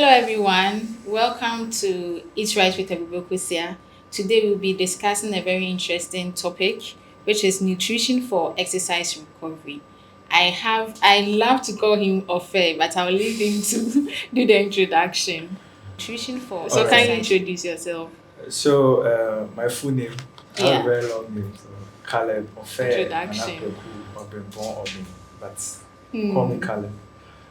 Hello, everyone. Welcome to Eat Right with Ebubokusia. Today, we'll be discussing a very interesting topic, which is nutrition for exercise recovery. I love to call him Ofe, but I'll leave him to do the introduction. Nutrition for All so, can you right. introduce yourself? My full name, I have a Yeah, very long name. So Caleb Ofe introduction. Anakweku Obimbo Obim, but call me Hmm. Caleb.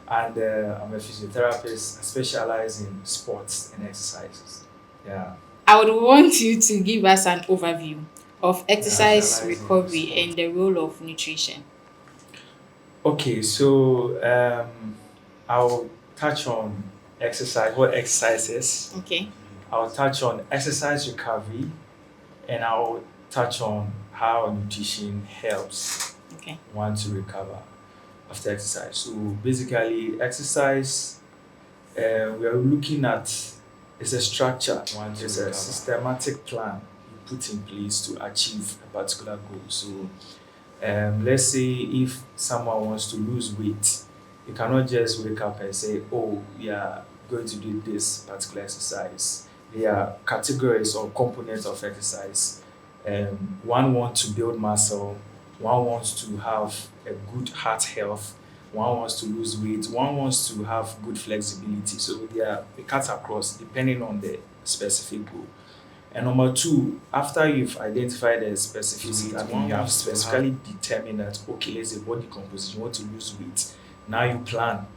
And I'm a physiotherapist. I specialize in sports and exercises. Yeah, I would want you to give us an overview of yeah. exercise Specialize in recovery sport. and the role of nutrition. Okay, I'll touch on exercise. What exercise is? Okay. I'll touch on exercise recovery, and I'll touch on how nutrition helps Okay. one to recover after exercise. So basically, exercise we are looking at is a structure, one is a systematic plan you put in place to achieve a particular goal. So let's say if someone wants to lose weight, you cannot just wake up and say, "Oh, we are going to do this particular exercise." There are categories or components of exercise. One wants to build muscle, one wants to have a good heart health, one wants to lose weight, one wants to have good flexibility. So they cut across depending on the specific goal. And number two, after you've identified the specificity, I mean, you have specifically determined that, okay, let's say body composition, you want to lose weight. Now you plan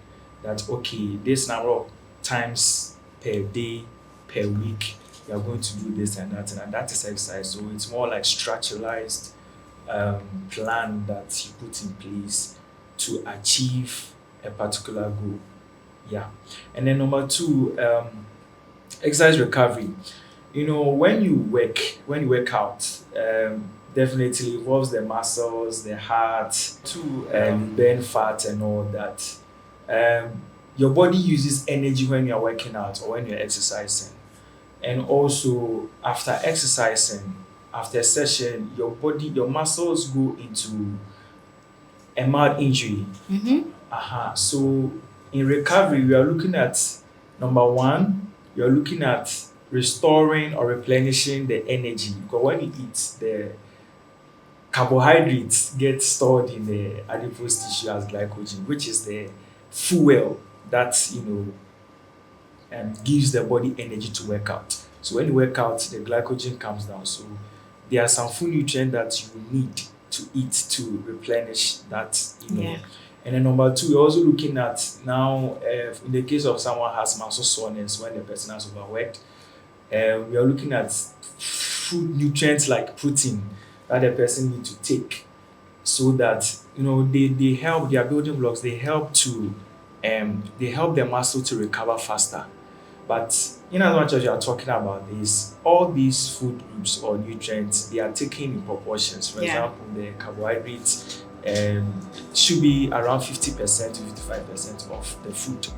that, okay, this number of times per day, per week, you are going to do this and that is exercise. So it's more like structuralized plan that you put in place to achieve a particular goal. Yeah. And then number two, exercise recovery. When you work out, definitely involves the muscles, the heart, to burn fat and all that. Your body uses energy when you're working out or when you're exercising. And also after exercising, after a session, your muscles go into a mild injury. Mm-hmm. So in recovery, we are looking at number one, you're looking at restoring or replenishing the energy. Because when you eat, the carbohydrates get stored in the adipose tissue as glycogen, which is the fuel that gives the body energy to work out. So when you work out, the glycogen comes down. So there are some food nutrients that you need to eat to replenish that. Yeah. And then number two, we're also looking at now, in the case of someone has muscle soreness when the person has overworked, we are looking at food nutrients like protein that the person needs to take so that they help their building blocks. They help the muscle to recover faster. But in as much as you are talking about this, all these food groups or nutrients, they are taken in proportions. For Yeah. example, the carbohydrates should be around 50% to 55% of the food.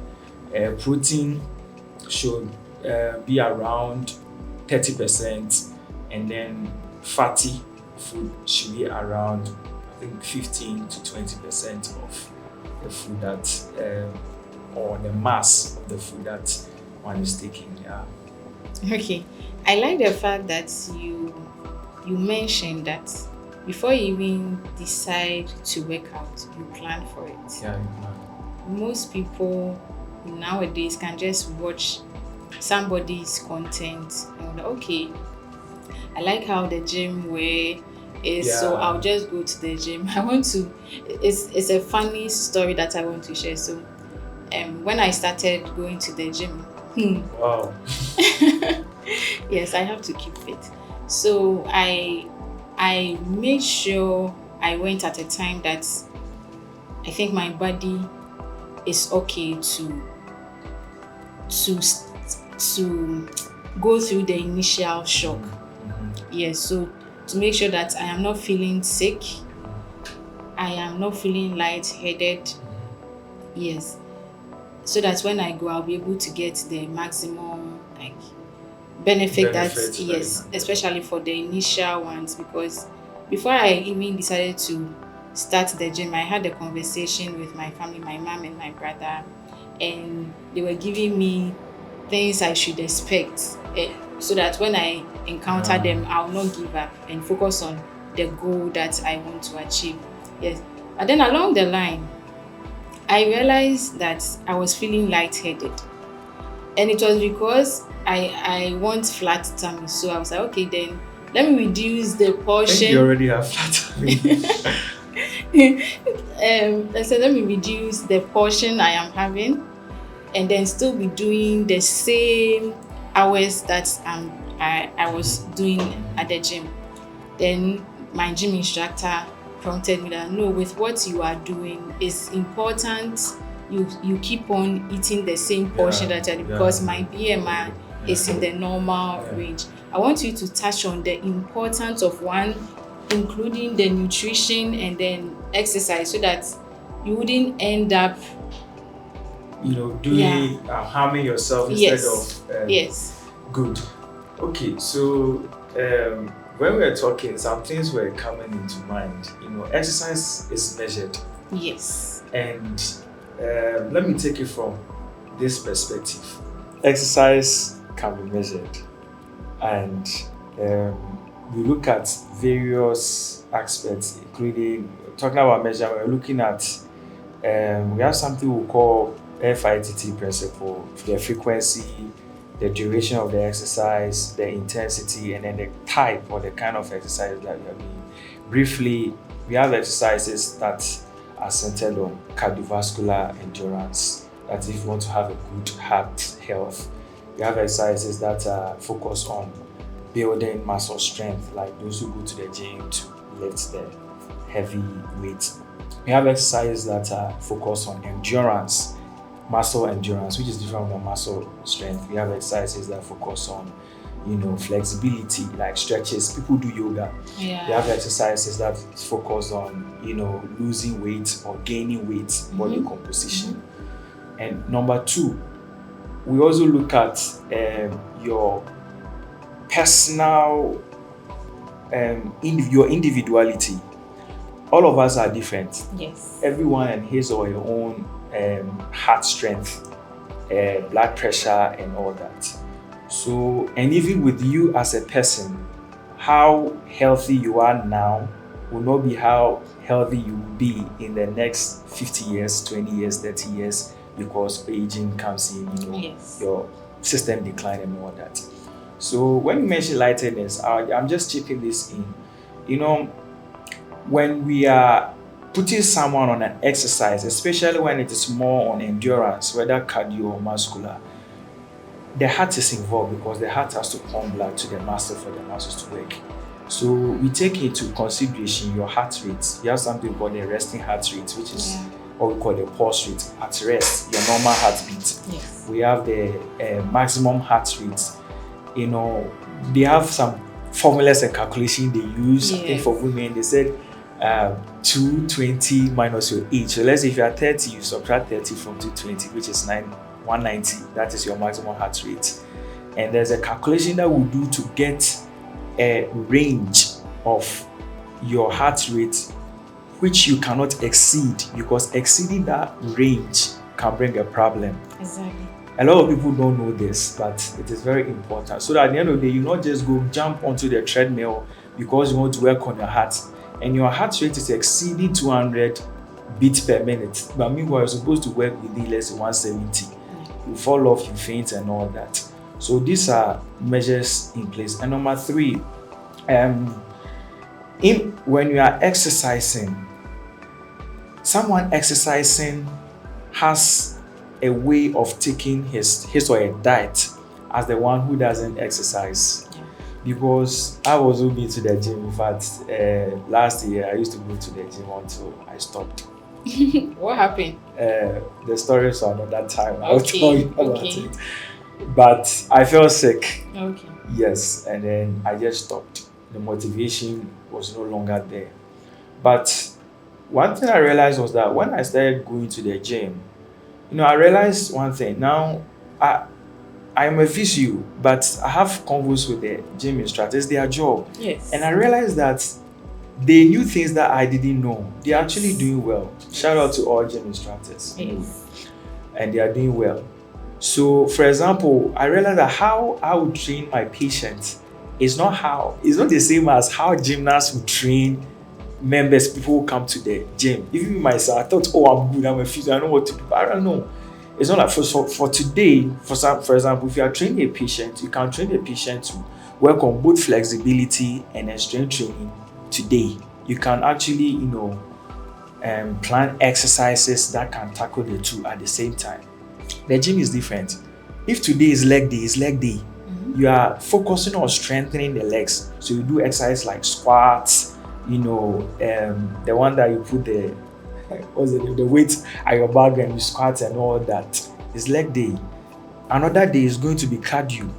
Protein should be around 30%, and then fatty food should be around, I think, 15 to 20% of the food or the mass of the food that one is taking. Yeah. Okay. I like the fact that you mentioned that before you even decide to work out, you plan for it. Yeah. Most people nowadays can just watch somebody's content and okay, I like how the gym wear is, so Yeah. I'll just go to the gym. I want to it's a funny story that I want to share. So when I started going to the gym, Wow. yes, I have to keep fit. So I made sure I went at a time that I think my body is okay to to go through the initial shock. Yes, so to make sure that I am not feeling sick, I am not feeling lightheaded. Yes, so that when I go, I'll be able to get the maximum like benefit. That Benefits, yes, right. especially for the initial ones, because before I even decided to start the gym, I had a conversation with my family, my mom and my brother, and they were giving me things I should expect, so that when I encounter them, I'll not give up and focus on the goal that I want to achieve. Yes. And then along the line, I realized that I was feeling lightheaded. And it was because I want flat tummy. So I was like, okay, then let me reduce the I think portion. you already have flat. I said, let me reduce the portion I am having and then still be doing the same hours that I was doing at the gym. Then my gym instructor prompted me that no, with what you are doing, it's important you keep on eating the same portion that you because my BMI is in the normal range. I want you to touch on the importance of one, including the nutrition and then exercise, so that you wouldn't end up doing harming yourself instead of yes. Good. Okay, so when we were talking, some things were coming into mind. Exercise is measured. Yes. And let me take it from this perspective. Exercise can be measured, and we look at various aspects, including talking about measurement. We're looking at we have something we call FITT principle: the frequency, the duration of the exercise, the intensity, and then the type or the kind of exercise that you are doing. Briefly, we have exercises that are centered on cardiovascular endurance. That if you want to have a good heart health. We have exercises that are focused on building muscle strength, like those who go to the gym to lift the heavy weights. We have exercises that are focused on endurance, muscle endurance, which is different from muscle strength. We have exercises that focus on, flexibility, like stretches. People do yoga. Yeah. We have exercises that focus on, losing weight or gaining weight, body composition. And number two, we also look at your personal, your individuality. All of us are different. Yes. Everyone and his or her own heart strength, blood pressure, and all that. So, and even with you as a person, how healthy you are now will not be how healthy you will be in the next 50 years, 20 years, 30 years, because aging comes in, Yes. your system decline and all that. So when you mention lightness, I'm just chipping this in. When we are putting someone on an exercise, especially when it is more on endurance, whether cardio or muscular, the heart is involved because the heart has to pump blood to the muscle for the muscles to work. So we take into consideration your heart rate. You have something called the resting heart rate, which is what we call the pulse rate at rest, your normal heartbeat. Yes. We have the maximum heart rate. They have some formulas and calculation they use. Yes. I think for women, they said 220 minus your age. So let's say if you are 30, you subtract 30 from 220, which is 190. That is your maximum heart rate. And there's a calculation that we'll do to get a range of your heart rate, which you cannot exceed, because exceeding that range can bring a problem. Exactly. A lot of people don't know this, but it is very important. So that at the end of the day, you not just go jump onto the treadmill because you want to work on your heart, and your heart rate is exceeding 200 beats per minute. But meanwhile, you're supposed to work within less than 170. You fall off, you faint, and all that. So these are measures in place. And number three, when you are exercising, someone exercising has a way of taking his or her diet as the one who doesn't exercise. Because I was going to the gym. In fact, last year I used to go to the gym until I stopped. What happened? The stories are another time. I'll tell you about it. But I felt sick. Okay. Yes, and then I just stopped. The motivation was no longer there. But one thing I realized was that when I started going to the gym, I realized one thing. Now, I'm a physio, but I have convos with the gym instructors, their job. Yes. And I realized that they knew things that I didn't know. They're actually doing well. Shout out to all gym instructors. Yes. And they are doing well. So, for example, I realized that how I would train my patients is not the same as how gymnasts would train members, people who come to the gym. Even me myself, I thought, oh, I'm good, I'm a physio, I know what to do. But I don't know. It's not like for today, for example, if you are training a patient, you can train a patient to work on both flexibility and strength training today. You can actually, plan exercises that can tackle the two at the same time. The gym is different. If today is leg day, it's leg day. You are focusing on strengthening the legs. So you do exercise like squats, the one that you put the weight at your back and you squat and all that. It's leg day. Another day is going to be cardio.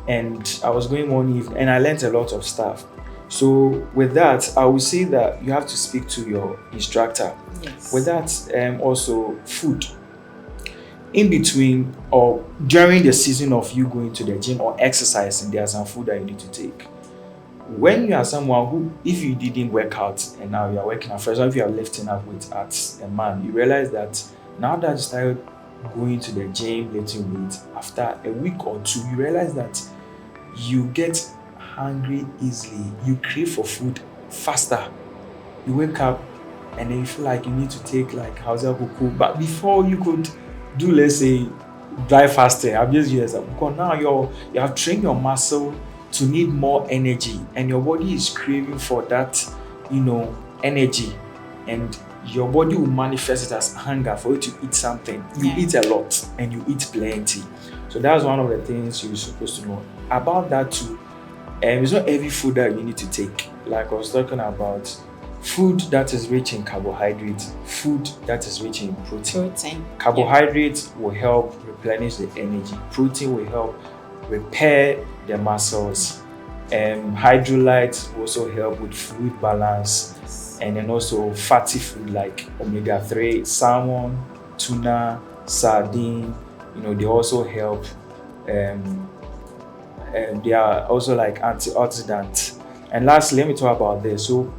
And I was going one evening and I learned a lot of stuff. So with that, I would say that you have to speak to your instructor. Yes. With that, also food. In between or during the season of you going to the gym or exercising, there are some food that you need to take. When you are someone who, if you didn't work out and now you are working out, for example, if you are lifting up weight as a man, you realize that now that you started going to the gym, lifting weight, after a week or two, you realize that you get hungry easily, you crave for food faster. You wake up and then you feel like you need to take like Hausa kuku, but before you could do, let's say, dry fasting. I've just used that because now you have trained your muscle to need more energy, and your body is craving for that, energy, and your body will manifest it as hunger for you to eat something. You eat a lot and you eat plenty. So that's one of the things you're supposed to know about that too. It's not every food that you need to take. Like I was talking about, food that is rich in carbohydrates, food that is rich in protein. Carbohydrates will help replenish the energy. Protein will help repair the muscles. Hydrolytes will also help with fluid balance. And then also fatty food like omega-3, salmon, tuna, sardine, they also help. They are also like antioxidants. And lastly, let me talk about this. So,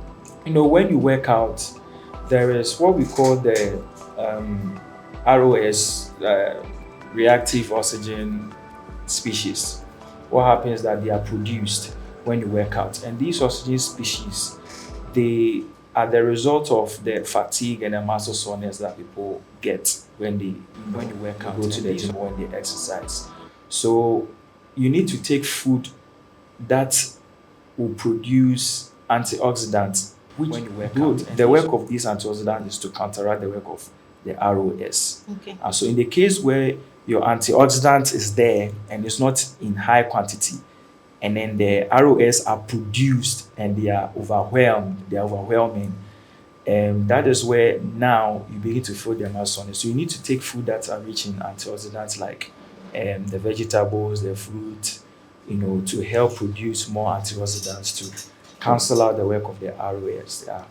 when you work out, there is what we call the ROS, reactive oxygen species. What happens is that they are produced when you work out, and these oxygen species, they are the result of the fatigue and the muscle soreness that people get when you work out, go to the gym, when they exercise. So you need to take food that will produce antioxidants. When you work out, the work of these antioxidants is to counteract the work of the ROS. Okay. And so in the case where your antioxidant is there and it's not in high quantity, and then the ROS are produced and they are overwhelming, that is where now you begin to feel the muscle soreness. So you need to take food that are rich in antioxidants like the vegetables, the fruit, to help produce more antioxidants to cancel out the work of the ROS. Yeah.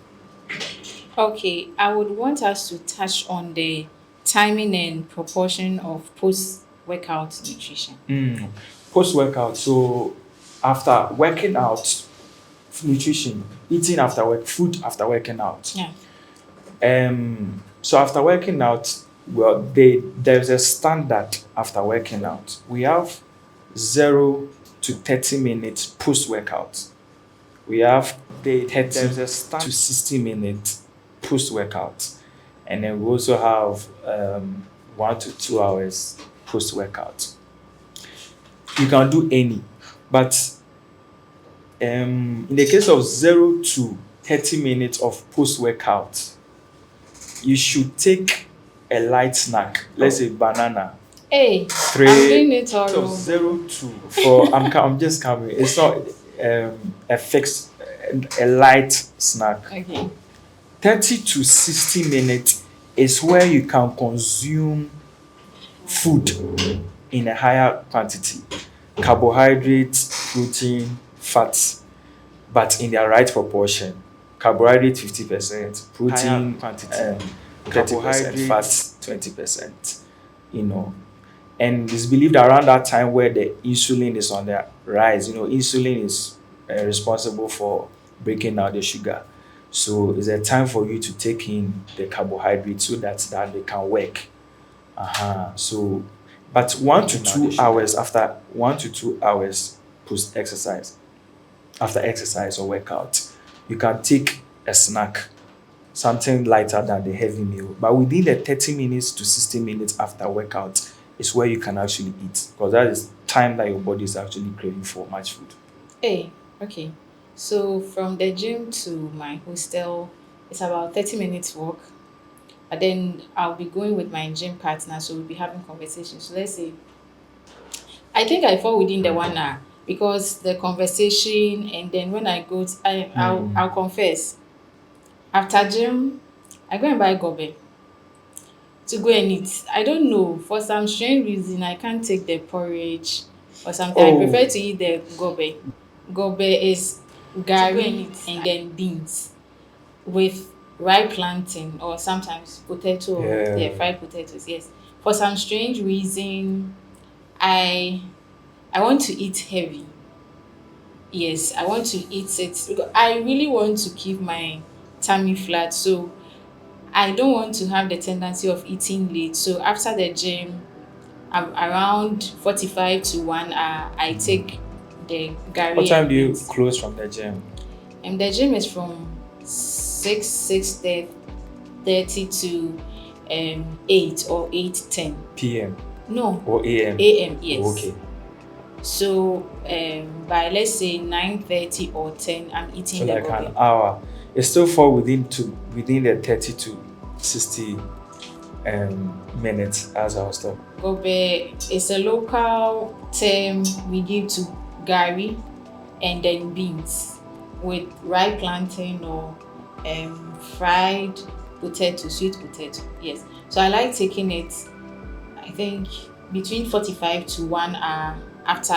Okay, I would want us to touch on the timing and proportion of post workout nutrition. Post workout. So after working out, nutrition, eating after work, food after working out. Yeah. So after working out, well, there's a standard after working out. We have 0 to 30 minutes post workout. We have the 30 to 60 minutes post workout, and then we also have 1 to 2 hours post workout. You can do any, but in the case of 0 to 30 minutes of post workout, you should take a light snack, let's say banana. Hey, Three. I'm doing it all So wrong. 0 to for I'm just coming. It's not a fixed a light snack. Okay. 30 to 60 minutes is where you can consume food in a higher quantity, carbohydrates, protein, fats, but in their right proportion. Carbohydrate 50%, protein quantity, 30%, fats 20%. And it's believed around that time where the insulin is on the rise. Insulin is responsible for breaking down the sugar. So it's a time for you to take in the carbohydrates so that they can work. So But Okay. 1 to 2 hours after 1 to 2 hours post exercise, after exercise or workout, you can take a snack, something lighter than the heavy meal. But within the 30 minutes to 60 minutes after workout is where you can actually eat, because that is time that your body is actually craving for much food. Hey, okay. So from the gym to my hostel, it's about 30 minutes walk. But then I'll be going with my gym partner, so we'll be having conversations. So let's say I think I fall within the 1 hour because the conversation, and then when I go, I'll confess. After gym, I go and buy gobe to go and eat. I don't know, for some strange reason I can't take the porridge or something. I prefer Oh, to eat the gobe. Gobe is gari and then beans with ripe plantain or sometimes potato, or yeah. yeah, fried potatoes. Yes. For some strange reason, I I want to eat heavy. Yes, I want to eat it because I really want to keep my tummy flat. So I don't want to have the tendency of eating late. So after the gym, around 45 to 1 hour, I take the What gari time and do you beans. close from the gym? And the gym is from 6:30 to 8 or 8:10. PM No, or AM? AM, Oh, yes. okay. So by let's say 9:30 or 10, I'm So eating the like an gobe. hour. It still fall within the 30 to 60 minutes as I was talking. Gobe is a local term we give to gari and then beans with ripe plantain or fried potato, sweet potato. Yes. So I like taking it, I think, between 45 to 1 hour after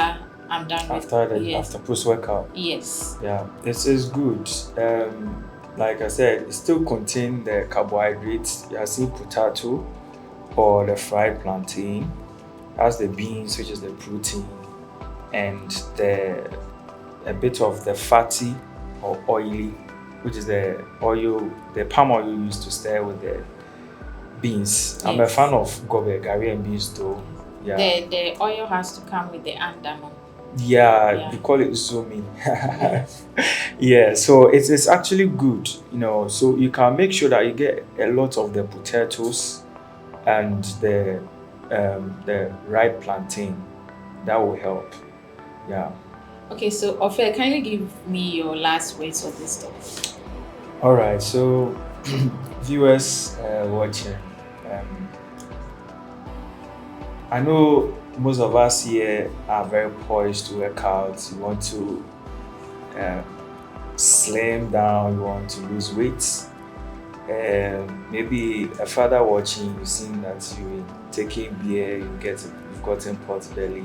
I'm done with. Yes. After post workout. Yes. Yeah, this is good. Like I said, it still contain the carbohydrates. You have seen potato or the fried plantain. That's the beans, which is the protein, and the a bit of the fatty or oily, which is the oil, the palm oil used to stir with the beans. I'm a fan Yes. of gobe, gari and beans though. Yeah. The oil has to come with the andano. Yeah, Yeah. they call it zoomi. Yeah, so it's actually good, so you can make sure that you get a lot of the potatoes and the ripe plantain. That will help. Yeah. Okay, so Ofe, kindly give me your last words of this topic. All right. So viewers watching, um, I know most of us here are very poised to work out. You want to uh, slim down, you want to lose weight. Maybe a father watching, you've seen that you're taking beer, you've gotten pot belly.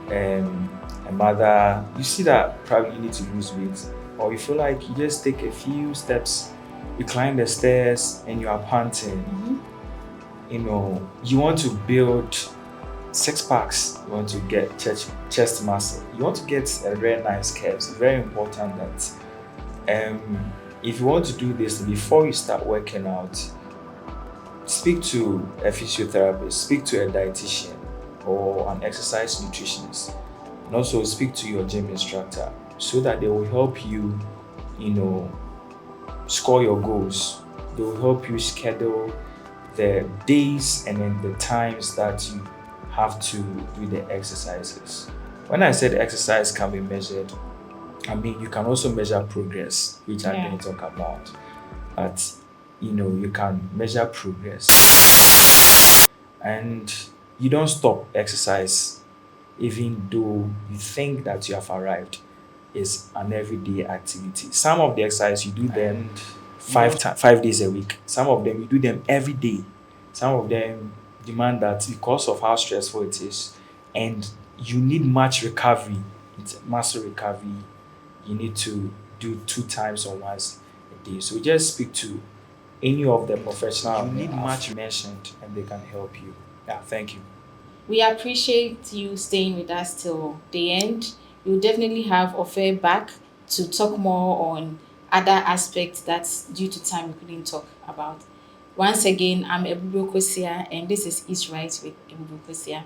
A mother, you see that probably you need to lose weight, or you feel like you just take a few steps, you climb the stairs and you are panting. You want to build six packs, you want to get chest muscle, you want to get a very nice curves. It's very important that if you want to do this before you start working out, speak to a physiotherapist, speak to a dietitian or an exercise nutritionist, and also speak to your gym instructor so that they will help you, score your goals. They will help you schedule the days and then the times that you have to do the exercises. When I said exercise can be measured, I mean you can also measure progress, which I'm Yeah. going to talk about. But you can measure progress and you don't stop exercise even though you think that you have arrived. It's an everyday activity. Some of the exercise you do them 5 days a week. Some of them you do them every day. Some of them demand that because of how stressful it is, and you need much recovery, it's muscle recovery. You need to do 2 times or once a day. So just speak to any of the professional you need much mentioned, and they can help you. Yeah, thank you. We appreciate you staying with us till the end. You'll definitely have Ofe back to talk more on other aspects that due to time we couldn't talk about. Once again, I'm Ebubo Kosia, and this is Eat Right with Ebubo Kosia.